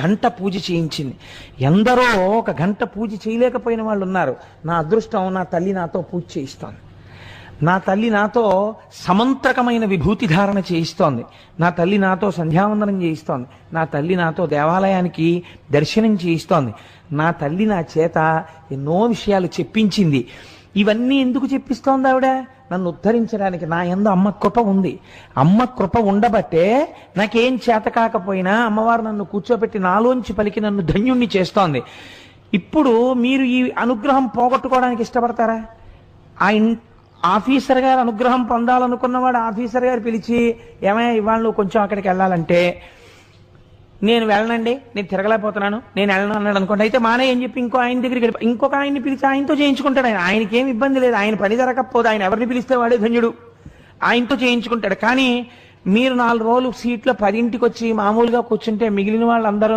గంట పూజ చేయించింది. ఎందరో ఒక గంట పూజ చేయలేకపోయిన వాళ్ళు ఉన్నారు. నా అదృష్టం, నా తల్లి నాతో పూజ చేయిస్తోంది. నా తల్లి నాతో సమంత్రకమైన విభూతి ధారణ చేయిస్తోంది. నా తల్లి నాతో సంధ్యావందనం చేయిస్తోంది. నా తల్లి నాతో దేవాలయానికి దర్శనం చేయిస్తోంది. నా తల్లి నా చేత ఎన్నో విషయాలు చెప్పించింది. ఇవన్నీ ఎందుకు చెప్పిస్తోంది ఆవిడ? నన్ను ఉద్ధరించడానికి. నా యందు అమ్మ కృప ఉంది. అమ్మ కృప ఉండబట్టే నాకేం చేత కాకపోయినా అమ్మవారు నన్ను కూర్చోబెట్టి నాలోంచి పలికి నన్ను ధన్యుణ్ణి చేస్తోంది. ఇప్పుడు మీరు ఈ అనుగ్రహం పోగొట్టుకోవడానికి ఇష్టపడతారా? ఆఫీసర్ గారు అనుగ్రహం పొందాలనుకున్నవాడు ఆఫీసర్ గారు పిలిచి, ఏమయ్యా ఇవాళ నువ్వు కొంచెం అక్కడికి వెళ్ళాలంటే, నేను వెళ్ళనండి, నేను తిరగలేకపోతున్నాను, నేను వెళ్ళను అన్నాడు అనుకోండి. అయితే మానే అని చెప్పి ఇంకో ఆయన దగ్గరికి వెళ్ళి ఇంకొక ఆయన్ని పిలిచి ఆయనతో చేయించుకుంటాడు. ఆయనకి ఏం ఇబ్బంది లేదు. ఆయన పని జరగకపోతే ఆయన ఎవరిని పిలిస్తే వాడే ధన్యుడు, ఆయనతో చేయించుకుంటాడు. కానీ మీరు 4 రోజులు సీట్లో 10ంటికి వచ్చి మామూలుగా కూర్చుంటే మిగిలిన వాళ్ళందరూ